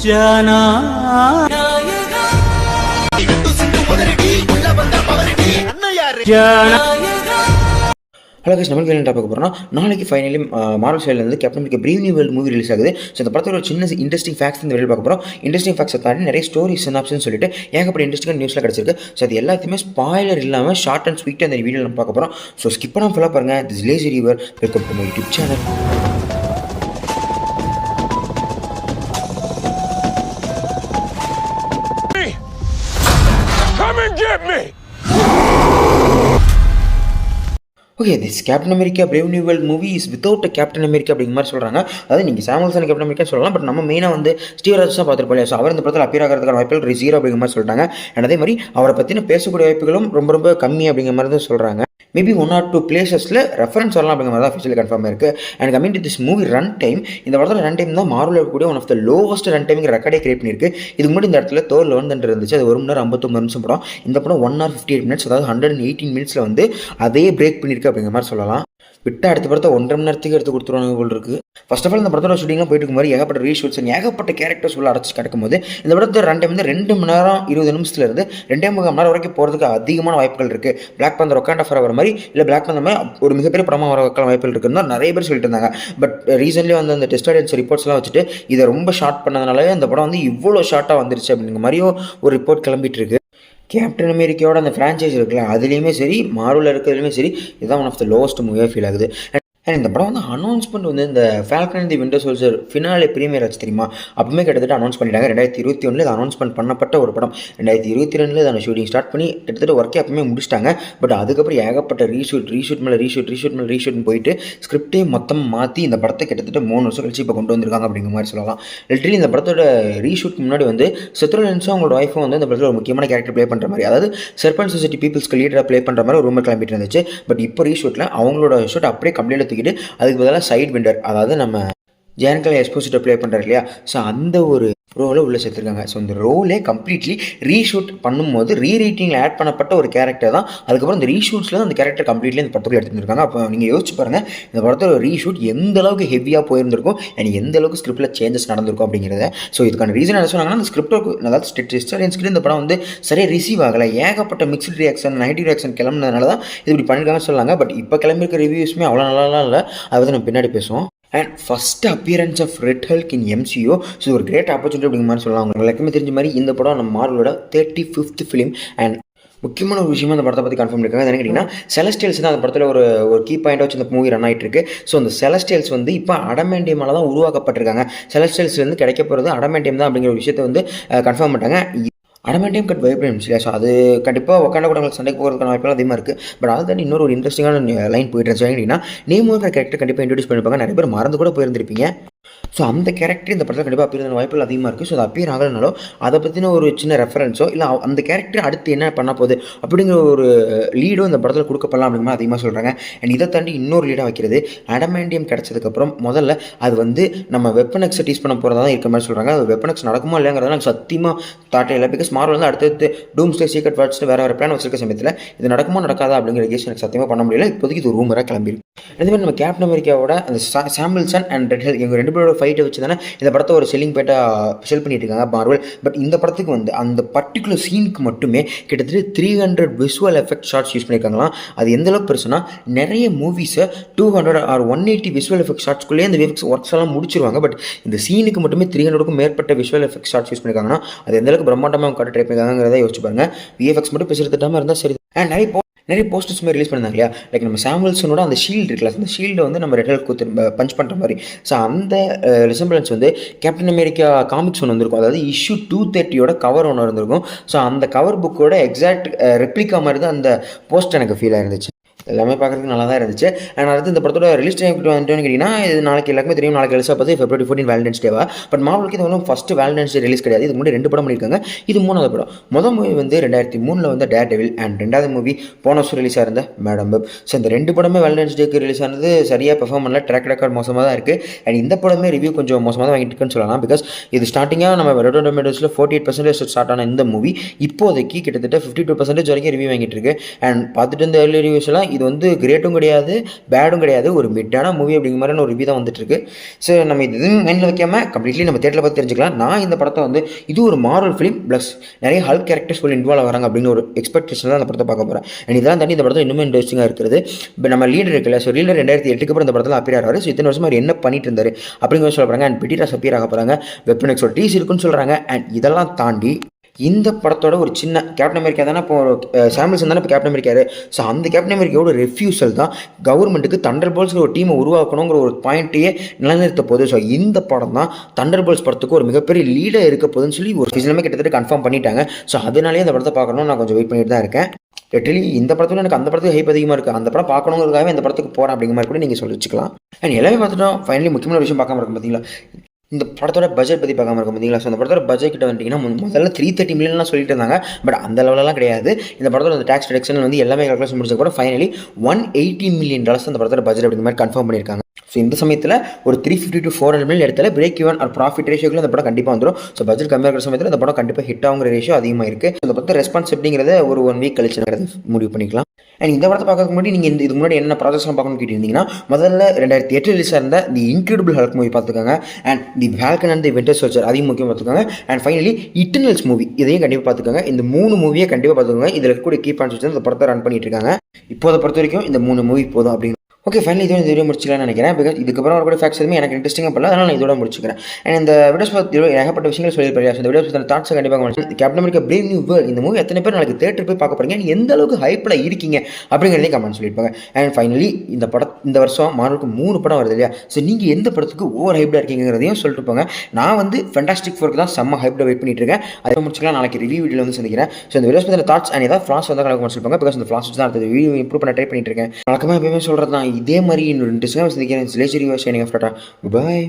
ஜனா hello guys, நம்ம என்ன பார்க்க போகிறோம்னா, நாளைக்கு ஃபைனலி மார்வல் சைட்லேருந்து captain America brave new world movie release ஆகுது. ஸோ இந்த படத்தோட ஒரு சின்ன இன்ட்ரெஸ்டிங் ஃபேக்ட்ஸ் இந்த வீடியோ பார்க்க போகிறோம். இன்ட்ரெஸ்டிங் ஃபேக்ட்ஸை தாண்டி நிறைய ஸ்டோரி சினாப்ஸ்னு சொல்லிட்டு ஏகப்பட்ட இன்ட்ரெஸ்டிங் நியூஸில் கிடச்சிருக்கு. ஸோ அது எல்லாத்தையுமே ஸ்பாயிலர் இல்லாமல் ஷார்ட் அண்ட் ஸ்வீட்டாக அந்த வீடியோ நம்ம பார்க்க போகிறோம். ஸோ ஸ்கிப் பண்ணாமல் ஃபுல்லாக பாருங்கள். This lazy river, welcome to my YouTube channel. Okay, this captain America brave new world movie is without captain America அப்படிங்கிற மாதிரி சொல்கிறாங்க. அதாவது நீங்கள் சாமுல்சன் கேப்டன் அமெரிக்கா சொல்லலாம், பட் நம்ம மெயினாக வந்து ஸ்டீவ் ராஜ் தான் பார்த்துருப்போம். ஸோ அவர் இந்த படத்தில் அப்பியர் ஆகிறதுக்கான வாய்ப்புகள் ஜீரோ அப்படிங்கிற மாதிரி சொல்லிட்டாங்க. அண்ட் அதே மாதிரி அவரை பற்றின பேசக்கூடிய வாய்ப்புகளும் ரொம்ப ரொம்ப கம்மி அப்படிங்கிற மாதிரி தான் சொல்கிறாங்க. மேபி 1 or 2 பிளேசஸில் ரெஃபரன்ஸ் வரலாம் அப்படிங்கிற மாதிரி தான் அஃபிஷியலி கன்ஃபார்ம் இருக்குது. And coming to this movie run time, இந்த படத்தில் ரன் டைம் தான் மார்வல் இருக்கக்கூடிய one of the lowest run timing ரெக்கார்டே கிரியேட் பண்ணியிருக்கு. இதுக்கு முன்னாடி இந்த இடத்துல தோர் 11 இருந்துச்சு, அது 1 மணி நேரம் 59 நிமிஷம் படம். இந்த படம் 1 hour 58 minutes, அதாவது 118 minutes வந்து அதே பிரேக் பண்ணியிருக்கு அப்படிங்கிற மாதிரி சொல்லலாம். விட்டு அடுத்த படத்தை 1.5 மணி நேரத்துக்கு எடுத்து கொடுத்துருவாங்க போல் இருக்குது. ஃபர்ஸ்ட் ஆஃப் ஆல் இந்த படத்தோட ஷூட்டிங்லாம் போயிட்டு இருக்கும் மாதிரி ஏகப்பட்ட ரீஷூட்ஸ் ஏகப்பட்ட கேரக்டர்ஸ் உள்ள அடைச்சி கிடக்கும்போது இந்த படத்தோட ரன் டைம் வந்து 2 மணி நேரம் 20 நிமிஷத்துலேருந்து 2.5 மணி நேரம் வரைக்கும் போகிறதுக்கு அதிகமான வாய்ப்புகள் இருக்குது. பிளாக் பந்தர் ஒக்காண்டா ஃபார் மாதிரி இல்லை பிளாக் பந்தர் மாதிரி ஒரு மிகப்பெரிய படமாக வர வாய்ப்புகள் இருக்குன்னு நிறைய பேர் சொல்லிட்டு இருந்தாங்க. பட் ரீசென்ட்லி வந்து அந்த டெஸ்ட் ஆடியன்ஸ் ரிப்போர்ட்ஸ்லாம் வச்சுட்டு இதை ரொம்ப ஷார்ட் பண்ணதுனாலே அந்த படம் வந்து இவ்வளோ ஷார்ட்டாக வந்துருச்சு அப்படிங்கிற மாதிரியும் ஒரு ரிப்போர்ட் கிளம்பிட்டு இருக்கு. கேப்டன் அமெரிக்காவோட அந்த ஃப்ரான்ச்சைஸ் இருக்குல்ல, அதுலேயுமே சரி மார்வல் இருக்கிறதுலையுமே சரி இதுதான் ஒன் ஆஃப் த லோவஸ்ட் மூவியாக ஃபீல் ஆகுது. அண்ட் இந்த படம் வந்து அனௌன்ஸ்மெண்ட் வந்து இந்த Falcon and the Winter Soldier finale premiere ஆச்சு தெரியுமா, அப்பவுமே கிட்டத்தட்ட அனௌன்ஸ் பண்ணிட்டாங்க. 2021 இது அனௌன்ஸ்மெண்ட் பண்ணப்பட்ட ஒரு படம். 2022 இதை ஷூட்டிங் ஸ்டார்ட் பண்ணி கிட்டத்தட்ட ஒர்க்கே அப்பவுமே முடிச்சிட்டாங்க. பட் அதுக்கப்புறம் ஏகப்பட்ட ரீஷூட் மேலே ரீஷூட்னு போயிட்டு ஸ்கிரிப்டையும் மொத்தம் மாற்றி இந்த படத்தை கிட்டத்தட்ட 3 வருஷம் கழிச்சு இப்போ கொண்டு வந்திருக்காங்க அப்படிங்கிற மாதிரி சொல்லலாம். லிட்டரலி இந்த படத்தோட ரீஷூட் முன்னாடி வந்து செத்ரோலன்ஸும் அவங்களோட ஒய்ஃபும் வந்து இந்த படத்தில் ஒரு முக்கியமான கேரக்டர் ப்ளே பண்ணுற மாதிரி, அதாவது சர்பன் சொசைட்டி பீப்புள்ஸ்க்கு லீடராக ப்ளே பண்ணுற மாதிரி ஒரு ரூமர் கிளம்பிட்டு இருந்துச்சு. பட் இப்போ ரீஷூட்டில் அவங்களோட ஷூட் அப்படியே கம்ப்ளீட்டாக அதுக்கு பதிலாக சைட் விண்டர், அதாவது நம்ம ஜேன்கலை எக்ஸ்போசிட்டை ப்ளே பண்ணுறாரு இல்லையா, ஸோ அந்த ஒரு ரோலை உள்ளே சேர்த்துருக்காங்க. ஸோ இந்த ரோலே கம்ப்ளீட்லி ரீஷூட் பண்ணும்போது ரீரைட்டிங்கில் ஆட் பண்ணப்பட்ட ஒரு கேரக்டர் தான். அதுக்கப்புறம் இந்த ரீஷூட்ஸில் தான் அந்த கேரக்டர் கம்ப்ளீட்லி இந்த படத்தில் எடுத்துருக்காங்க. அப்போ நீங்கள் யோசிச்சு பாருங்கள், இந்த படத்தோட ரீஷூட் எந்த அளவுக்கு ஹெவியாக போயிருந்திருக்கும் அண்ட் எந்த அளவுக்கு ஸ்கிரிப்டில் சேஞ்சஸ் நடந்திருக்கும் அப்படிங்கிறத. ஸோ இதுக்கான ரீசன் என்ன சொன்னாங்கன்னா, அந்த ஸ்கிரிப்டோக்கு அதாவது ஸ்டெஸ்டாரியன்ஸ்க்கு இந்த படம் வந்து சரியாக ரிசீவ் ஆகலை, ஏகப்பட்ட மிக்ஸ்டு ரியாக்ஷன் நெகட்டிவ் ரியாக்ஷன் கிளம்புனதுனால தான் இது இப்படி பண்ணியிருக்காங்கன்னு சொன்னாங்க. பட் இப்போ கிளம்பியிருக்க ரிவ்யூஸுமே அவ்வளோ நல்லாலாம் இல்லை, அதை வந்து நம்ம பின்னாடி பேசுவோம். And first appearance of Red Hulk in MCU, so ஒரு கிரேட் ஆப்பர்ச்சுனிட்டி அப்படிங்கிற மாதிரி சொல்லலாம். அவங்க எல்லாருக்குமே தெரிஞ்ச மாதிரி இந்த படம் நம்ம மார்வலோட 35th ஃபிலிம். அண்ட் முக்கியமான ஒரு விஷயமா அந்த படத்தை பற்றி கன்ஃபார்ம் பண்ணியிருக்காங்க. என்ன கேட்டிங்கன்னா, செலஸ்டியல்ஸ் தான் அந்த படத்தில் ஒரு கீ பாயிண்டாக வச்சு இந்த மூவி ரன் ஆகிட்டு இருக்கு. ஸோ அந்த செலஸ்டியல்ஸ் வந்து இப்போ அடமேண்டியமால தான் உருவாக்கப்பட்டிருக்காங்க. செலஸ்டியல்ஸ்லேருந்து கிடைக்க போகிறது அடமேண்டியம் தான் அப்படிங்கிற ஒரு விஷயத்தை வந்து கன்ஃபார்ம் பண்ணிட்டாங்க. அடமேண்டியம் கட் வைப்ரன்ஸ் இல்லையா, ஸோ அது கண்டிப்பாக உக்காண்ட கூட சண்டைக்கு போகிறதுக்கான வாய்ப்புகள் அதிகமாக இருக்குது. பட் அதை தாண்டி இன்னொரு ஒரு இன்ட்ரெஸ்டிங்கான லைன் போயிட்டு இருந்துச்சு. கேட்டிங்கன்னா, நேமோங்கிற கேரக்டர் கண்டிப்பாக இன்ட்ரடியூஸ் பண்ணியிருப்பாங்க. நிறைய பேர் மறந்து கூட போயிருந்திருப்பீங்க. ஸோ அந்த கேரக்டர் இந்த படத்தில் கண்டிப்பாக அப்பியர் வாய்ப்புகள் அதிகமாக இருக்குது. ஸோ அது அப்பியர் ஆகலனாலோ அதை பற்றின ஒரு சின்ன ரெஃபரன்ஸோ இல்லை அந்த கேரக்டர் அடுத்து என்ன பண்ண போகுது அப்படிங்கிற ஒரு லீடோ இந்த படத்தில் கொடுக்கப்படலாம் அப்படிங்கிற மாதிரி அதிகமாக சொல்கிறாங்க. அண்ட் இதை தாண்டி இன்னொரு லீடாக வைக்கிறது, அடமேண்டியம் கிடச்சதுக்கப்புறம் முதல்ல அது வந்து நம்ம வெப்பன் எக்ஸை டீஸ் பண்ண போகிறதா தான் இருக்க மாதிரி சொல்கிறாங்க. அது வெப்பன் எக்ஸ் நடக்குமா இல்லைங்கிறத எனக்கு சத்தியமாக தாட்டே இல்லை. பிகாஸ் மார்வல் வந்து அடுத்தடுத்து டூம்ஸ்டே சீக்ரெட் வாட்ஸ்ட்டு வேறு பிளான் வச்சிருக்க சமயத்தில் இது நடக்குமா நடக்காதா அப்படிங்கிற கேஸ் எனக்கு சத்தியமாக பண்ண முடியல. இப்போதைக்கு இது ரூமராக கிளம்பிருக்கு. அதே மாதிரி நம்ம கேப்டன் அமெரிக்காவோட அந்த சாம்பிள்சன் அண்ட் ரெட் ஹெல்க் இவங்க 2 பேரோட ஃபைட்டை வச்சு தானே இந்த படத்தை ஒரு செல்லிங் பேட்டாக செல் பண்ணிட்டு இருக்காங்க மார்வல். பட் இந்த படத்துக்கு வந்து அந்த பர்டிகுலர் சீனுக்கு மட்டுமே கிட்டத்தட்ட 300 விஷுவல் எஃபெக்ட் ஷார்ட்ஸ் யூஸ் பண்ணியிருக்காங்களாம். அது எந்த அளவுக்கு பெருசுனா, நிறைய மூவிஸை 200 or 180 விஷுவல் எஃபெக்ட் ஷார்ட்ஸ்குள்ளேயே அந்த விஎஃப்எக்ஸ் ஒர்க்ஸ் எல்லாம் முடிச்சிருவாங்க. பட் இந்த சீனுக்கு மட்டுமே 300க்கும் மேற்பட்ட விஷுவல் எஃபெக்ட் ஷார்ட்ஸ் யூஸ் பண்ணியிருக்காங்கன்னா அது எந்த அளவுக்கு பிரம்மாண்டமாக காட்ட ட்ரை பண்ணியிருக்காங்கிறத யோசிச்சு பாருங்க. விஎஃப்எக்ஸ் மட்டும் பேசுறது திட்டாமல் இருந்தால் சரி. அண்ட் நிறைய போஸ்டர்ஸுமே ரிலீஸ் பண்ணியிருந்தாங்க இல்லையா, லைக் நம்ம சாமுல்சனோட அந்த ஷீல்டு இருக்குல்ல, அந்த ஷீல்டை வந்து நம்ம ரெட் ஹல்க் பஞ்ச் பண்ணுற மாதிரி. ஸோ அந்த ரிசம்பிளன்ஸ் வந்து கேப்டன் அமெரிக்கா காமிக்ஸ் ஒன்று வந்திருக்கும், அதாவது இஷ்யூ 230 கவர் ஒன்று இருந்திருக்கும். ஸோ அந்த கவர் புக்கோட எக்ஸாக்ட் ரெப்ளிகா மாதிரி தான் அந்த போஸ்டர் எனக்கு ஃபீல் ஆயிருந்துச்சு. எல்லாமே பார்க்குறதுக்கு நல்லா தான் இருந்துச்சு. அண்ட் அடுத்து இந்த படத்தோட ரிலீஸ் டைம் வந்துட்டோன்னு கேட்டிங்கன்னா, இது நாளைக்கு எல்லாருமே தெரியும், நாளைக்கு ரிலீஸ் பார்த்து February 14 வேலண்டைன்ஸ் டேவா. பட் மார்வலுக்கு இது வந்து ஃபஸ்ட்டு வேலண்டைன்ஸ் டே ரிலீஸ் கிடையாது. இதுக்கு முன்னாடி 2 படம் பண்ணியிருக்காங்க, இது 3வது படம். முதல் மூவி வந்து 2003 வந்து டேர் டெவில், அண்ட் 2வது மூவி போன வருஷம் ரிலீஸ் ஆயிருந்த மேடம் வெப். ஸோ இந்த 2 படமே வேலண்டைன்ஸ் டேக்கு ரிலீஸ் ஆனது சரியாக பெர்ஃபார்ம் பண்ணல, ட்ராக் ரெக்கார்ட் மோசமாக தான் இருக்குது. அண்ட் இந்த படமே ரிவ்யூ கொஞ்சம் மோசமாக தான் வாங்கிட்டு இருக்குன்னு சொல்லலாம். பிகாஸ் இது ஸ்டார்டிங்காக நம்ம ரெட் டொமேட்டோஸில் 48% ஸ்டார்ட் ஆன இந்த மூவி இப்போதைக்கு கிட்டத்தட்ட 52% வரைக்கும் ரிவ்யூ வாங்கிட்டு இருக்கு. அண்ட் பார்த்துட்டு இருந்த ஏர்லி ரிவ்யூஸ் எல்லாம் இது வந்து கிரேட்டும் கிடையாது, பேடும் கிடையாது, ஒரு மிட்டான மூவி அப்படிங்கிற மாதிரியான ஒரு ரிவ்யூ தான் வந்துட்டுருக்கு. ஸோ நம்ம இது எதுவும் மைண்டில் வைக்காமல் கம்ப்ளீட்லி நம்ம தேட்டரில் பார்த்து தெரிஞ்சுக்கலாம். நான் இந்த படத்தை வந்து இது ஒரு மாரல் ஃபிலிம் ப்ளஸ் நிறைய ஹல்க் கேரக்டர்ஸ் ஃபுல் இன்வால்வ் வராங்க அப்படின்னு ஒரு எக்ஸ்பெக்டேஷன் தான் அந்த படத்தை பார்க்க போகிறேன். அண்ட் இதெல்லாம் தாண்டி இந்த படத்தை இன்னும் இன்ட்ரெஸ்டிங்காக இருக்கிறது. இப்போ நம்ம லீடர் இருக்குல்ல, ஸோ லீடர் 2008 அப்புறம் இந்த படத்தில் அப்பியர் ஆகிறாரு. ஸோ இத்தனை வருஷம் அவர் என்ன பண்ணிட்டு இருந்தார் அப்படிங்கிற சொல்ல போகிறாங்க. அண்ட் பெட்டிராஸ் அப்பியர் ஆக போகிறாங்க, வெப்பனெக்ஸோட டீஸ் இருக்குன்னு சொல்கிறாங்க. அண்ட் இதெல்லாம் தாண்டி இந்த படத்தோட ஒரு சின்ன கேப்டன் அமெரிக்கா தானே இப்போ சாமுவல்சன் தானே இப்போ கேப்டன் அமெரிக்காரு. ஸோ அந்த கேப்டன் அமெரிக்காவோட ரெஃப்யூசல் தான் கவர்மெண்ட்டுக்கு தண்டர்போல்ட்ஸ் ஒரு டீமை உருவாக்கணுங்கிற ஒரு பாயிண்ட்டையே நிலைநிறுத்த போகுது. ஸோ இந்த படம் தான் தண்டர்போல்ட்ஸ் படத்துக்கு ஒரு மிகப்பெரிய லீடர் இருக்க போகுதுன்னு சொல்லி ஒரு ஃபிசிலமே கிட்டத்தட்ட கன்ஃபார்ம் பண்ணிட்டாங்க. ஸோ அதனாலேயே அந்த படத்தை பார்க்கணும்னு நான் கொஞ்சம் வெயிட் பண்ணிட்டு தான் இருக்கேன். லிட்டரலி இந்த படத்தில் எனக்கு அந்த படத்துக்கு ஹைப் அதிகமாக இருக்குது. அந்த படம் பார்க்கணுங்கிறதுக்காகவே இந்த படத்துக்கு போகிறேன் அப்படிங்கிற மாதிரி கூட நீங்கள் சொல்லி வச்சுக்கலாம். அண்ட் எல்லாமே பார்த்துட்டோம். ஃபைனலி முக்கியமான விஷயம் பார்க்காம இருக்கும் பார்த்தீங்களா, இந்த படத்தோட பட்ஜெட் பற்றி பார்க்காம இருக்கும் பார்த்தீங்களா. ஸோ அந்த படத்தோட பட்ஜெட் கிட்ட வந்துட்டிங்கன்னா முதல்ல 330 மில்லியன்லாம் சொல்லிட்டு இருந்தாங்க. பட் அந்த லெவலெலாம் கிடையாது. இந்த படத்தோட அந்த டேக்ஸ் டிடக்ஷன் வந்து எல்லாமே கால்குலேஷன் முடிச்சதுக்கப்புறம் ஃபைனலி $180 மில்லியன் அந்த படத்தோட பட்ஜெட் அப்படிங்கிற மாதிரி கன்ஃபார்ம் பண்ணியிருக்காங்க. ஸோ இந்த சமயத்தில் ஒரு 350 to 400 மில்லியன் இடத்துல பிரேக் ஈவன் ஆர் ப்ராஃபிட் ரேஷியோக்குள்ள இந்த படம் கண்டிப்பாக வந்துடும். ஸோ பட்ஜெட் கம்மியாக இருக்கிற சமயத்தில் இந்த படம் கண்டிப்பாக ஹிட் ஆகுங்கிற ரேஷியோ அதிகமாக இருக்குது. இந்த படத்தை ரெஸ்பான்ஸ் எப்படிங்கிறத ஒரு 1 வீக் கழிச்சுங்கிறது முடிவு பண்ணிக்கலாம். அண்ட் இந்த படத்தை பார்க்கறதுக்கு முன்னாடி நீங்கள் இதுக்கு முன்னாடி என்ன ப்ராஜெக்ட்ஸ்லாம் பார்க்கணும்னு கேட்டிருந்தீங்கன்னா முதல்ல 2008 ரிலீஸ் இருந்த தி இன்க்ரெடிபிள் ஹல்க் மூவி பார்த்துக்கோங்க. And the Falcon and the winter soldier அதையும் முக்கியம் பார்த்துக்கோங்க. அண்ட் ஃபைனலி இட்டர்னல்ஸ் மூவி இதையும் கண்டிப்பாக பார்த்துக்கோங்க. இந்த 3 மூவியை கண்டிப்பாக பார்த்துக்கோங்க. இதில் இருக்கக்கூடிய கீ பாயிண்ட்ஸ் வச்சு இந்த படத்தை ரன் பண்ணிட்டு இருக்காங்க. இப்போதை பொறுத்த வரைக்கும் இந்த 3 மூவி போதும் அப்படின்னு. ஓகே, ஃபைனலி இதோட இந்த வீடியோ முடிச்சிக்கலாம்னு நினைக்கிறேன். பிகாஸ் இதுக்கப்புறம் வரக்கூடிய ஃபேக்ட்ஸ் எதுவுமே எனக்கு இன்ட்ரெஸ்டிங்காக பண்ணல, அதனால் நான் இதோட முடிச்சுக்கிறேன். அண்ட் இந்த வீடியோஸ் பற்றி ஏகப்பட்ட விஷயங்கள் சொல்லியிருப்பேன். இந்த வீடியோஸ் பற்றி தாட்ஸை கண்டிப்பாக captain America brave new world இந்த மூவி எத்தனை பேர் நாளைக்கு தேட்டர் போய் பார்க்க போகிறீங்க, எந்த அளவுக்கு ஹைப்பில் இருக்கீங்க அப்படிங்கிறதையும் கமெண்ட் சொல்லியிருப்பாங்க. அண்ட் ஃபைனலி இந்த வருஷம் மார்வலுக்கு 3 படம் வருது இல்லையா. ஸோ நீங்கள் எந்த படத்துக்கு ஓவர் ஹைப்டாக இருக்கீங்கிறதையும் சொல்லிட்டு போங்க. நான் வந்து ஃபென்டாஸ்டிக் ஃபோருக்கு தான் செம்ம ஹைப்டாக வெயிட் பண்ணிட்டு இருக்கேன். அதை முடிச்சுக்கலாம். நாளைக்கு ரிவ்யூ வீடியோவில் வந்து சந்திக்கிறேன். ஸோ இந்த வீடியோஸ் பற்றி தாட்ஸ் அண்ட் ஏதாவது ஃப்ளாஸ் வந்தால் கணக்கு சொல்லிப்பாங்க. பிகாஸ் இந்த ஃப்ளாஸ் தான் அடுத்த வீடியோ இம்ப்ரூவ் பண்ண ட்ரை பண்ணிட்டு இருக்கேன். வழக்கமாக எப்பயுமே சொல்கிறது தான் இதே மாதிரி இன்னொரு இன்ட்ரெஸ்டிங்காக சந்திக்கிறேன். லேஜரி வாஷ் பாய்.